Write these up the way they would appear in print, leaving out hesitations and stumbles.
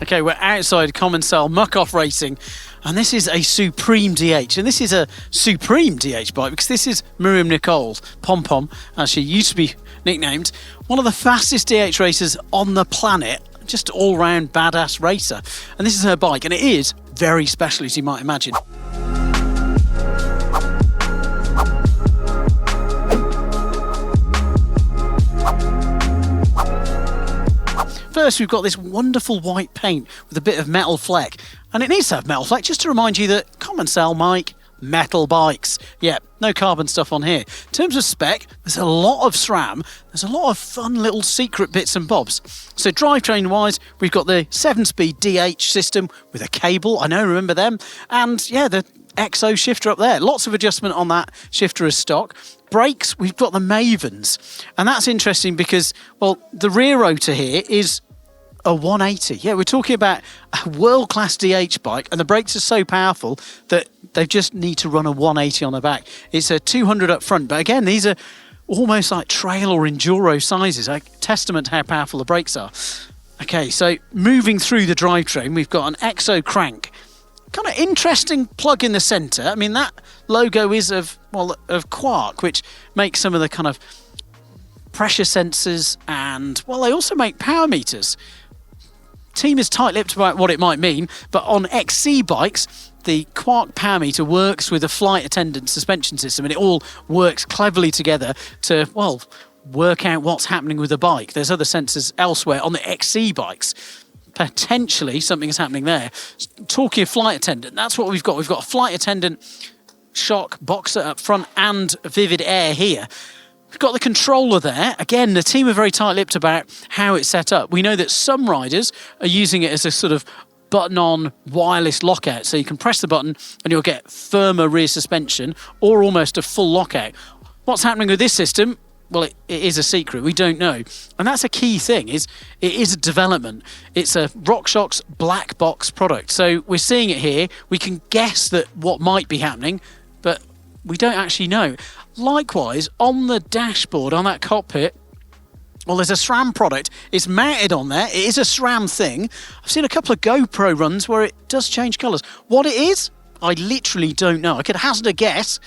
Okay, we're outside Commencal Muck-Off Racing, and this is a Supreme DH, and this is a Supreme DH bike because this is Myriam Nicole's Pom Pom, as she used to be nicknamed, one of the fastest DH racers on the planet, just all-round badass racer. And this is her bike, and it is very special, as you might imagine. First, we've got this wonderful white paint with a bit of metal fleck, and it needs to have metal fleck just to remind you that Commencal make metal bikes. Yeah, no carbon stuff on here. In terms of spec, there's a lot of SRAM, there's a lot of fun little secret bits and bobs. So drivetrain wise, we've got the 7-speed DH system with a cable, I know, remember them, and yeah, the XO shifter up there. Lots of adjustment on that shifter as stock. Brakes, we've got the Mavens, and that's interesting because, well, the rear rotor here is a 180. Yeah, we're talking about a world-class DH bike, and the brakes are so powerful that they just need to run a 180 on the back. It's a 200 up front, but again, these are almost like trail or enduro sizes, a testament to how powerful the brakes are. Okay, so moving through the drivetrain, we've got an XO crank. Kind of interesting plug in the centre. I mean, that logo is of Quark, which makes some of the kind of pressure sensors, and, well, they also make power meters. Team is tight-lipped about what it might mean, but on XC bikes, the Quark power meter works with a flight attendant suspension system, and it all works cleverly together to, well, work out what's happening with the bike. There's other sensors elsewhere on the XC bikes. Potentially something is happening there. Talking of flight attendant, that's what we've got. We've got a flight attendant shock boxer up front and Vivid Air here. We've got the controller there. Again, the team are very tight-lipped about how it's set up. We know that some riders are using it as a sort of button-on wireless lockout, so you can press the button and you'll get firmer rear suspension or almost a full lockout. What's happening with this system? Well, it is a secret. We don't know. And that's a key thing, is it is a development. It's a RockShox black box product. So we're seeing it here. We can guess that what might be happening, but we don't actually know. Likewise, on the dashboard, on that cockpit, well, there's a SRAM product. It's mounted on there. It is a SRAM thing. I've seen a couple of GoPro runs where it does change colours. What it is, I literally don't know. I could hazard a guess.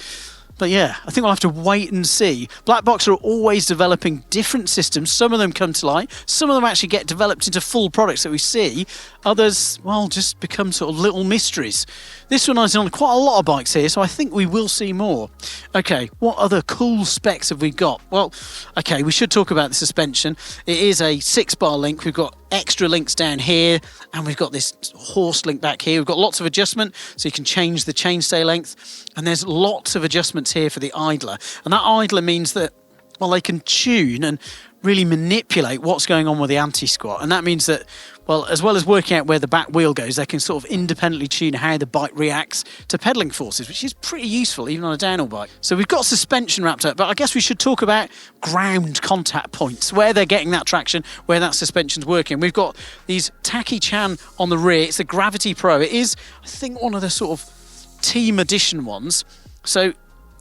But yeah, I think we'll have to wait and see. Black Box are always developing different systems. Some of them come to light. Some of them actually get developed into full products that we see. Others, well, just become sort of little mysteries. This one is on quite a lot of bikes here, so I think we will see more. Okay, what other cool specs have we got? Well, okay, we should talk about the suspension. It is a 6-bar link. We've got extra links down here, and we've got this horse link back here. We've got lots of adjustment, so you can change the chainstay length, and there's lots of adjustments here for the idler. And that idler means that, well, they can tune and really manipulate what's going on with the anti-squat. And that means that, well, as well as working out where the back wheel goes, they can sort of independently tune how the bike reacts to pedalling forces, which is pretty useful even on a downhill bike. So we've got suspension wrapped up, but I guess we should talk about ground contact points, where they're getting that traction, where that suspension's working. We've got these Taki-chan on the rear. It's the Gravity Pro. It is, I think, one of the sort of team edition ones. So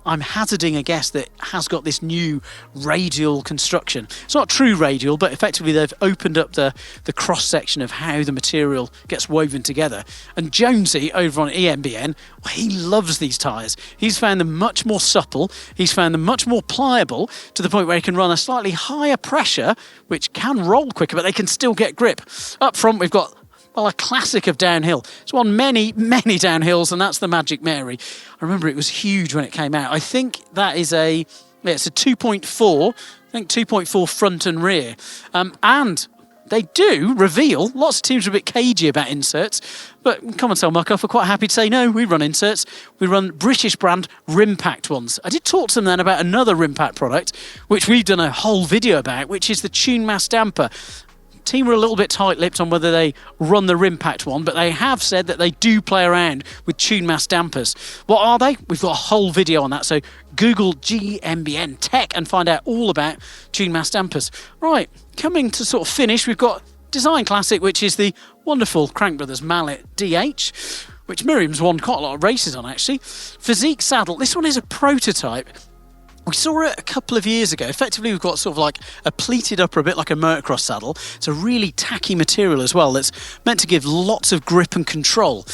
I'm hazarding a guess that has got this new radial construction. It's not true radial, but effectively they've opened up the cross-section of how the material gets woven together. And Jonesy over on GMBN, well, he loves these tyres. He's found them much more supple. He's found them much more pliable to the point where he can run a slightly higher pressure, which can roll quicker, but they can still get grip. Up front, we've got, well, a classic of downhill. It's won many, many downhills, and that's the Magic Mary. I remember it was huge when it came out. I think that is it's a 2.4, I think 2.4 front and rear. And they do reveal, lots of teams are a bit cagey about inserts, but Commencal Muck-Off are quite happy to say, no, we run inserts. We run British brand Rimpact ones. I did talk to them then about another Rimpact product, which we've done a whole video about, which is the Tune Mass Damper. Team are a little bit tight-lipped on whether they run the Rimpact one, but they have said that they do play around with Tune Mass dampers. What are they? We've got a whole video on that, so Google GMBN Tech and find out all about Tune Mass dampers. Right, coming to sort of finish, we've got Design Classic, which is the wonderful Crank Brothers Mallet DH, which Myriam's won quite a lot of races on, actually. Physique Saddle, this one is a prototype. We saw it a couple of years ago. Effectively, we've got sort of like a pleated upper, a bit like a motocross saddle. It's a really tacky material as well that's meant to give lots of grip and control.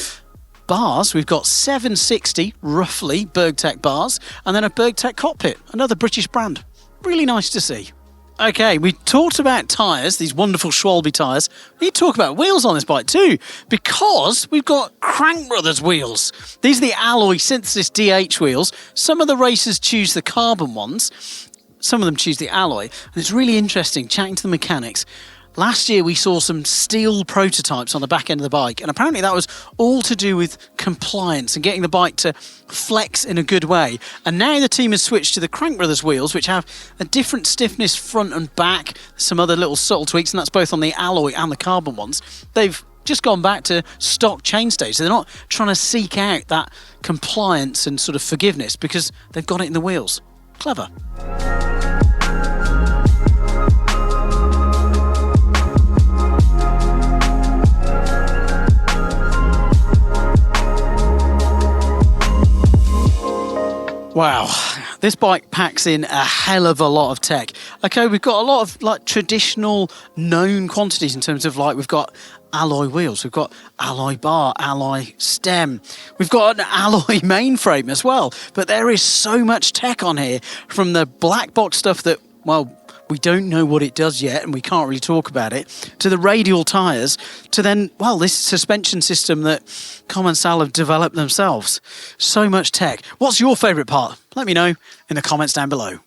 Bars, we've got 760, roughly, BergTech bars, and then a BergTech cockpit, another British brand. Really nice to see. Okay, we talked about tyres, these wonderful Schwalbe tyres. We need to talk about wheels on this bike too, because we've got Crank Brothers wheels. These are the alloy synthesis DH wheels. Some of the racers choose the carbon ones, some of them choose the alloy, and it's really interesting chatting to the mechanics. Last year we saw some steel prototypes on the back end of the bike, and apparently that was all to do with compliance and getting the bike to flex in a good way. And now the team has switched to the Crank Brothers wheels, which have a different stiffness front and back, some other little subtle tweaks, and that's both on the alloy and the carbon ones. They've just gone back to stock chainstay, so they're not trying to seek out that compliance and sort of forgiveness because they've got it in the wheels. Clever. Wow, this bike packs in a hell of a lot of tech. Okay, we've got a lot of like traditional known quantities in terms of like we've got alloy wheels, we've got alloy bar, alloy stem, we've got an alloy mainframe as well. But there is so much tech on here, from the black box stuff that, well, we don't know what it does yet and we can't really talk about it, to the radial tyres, to then, well, this suspension system that Commencal have developed themselves. So much tech. What's your favourite part? Let me know in the comments down below.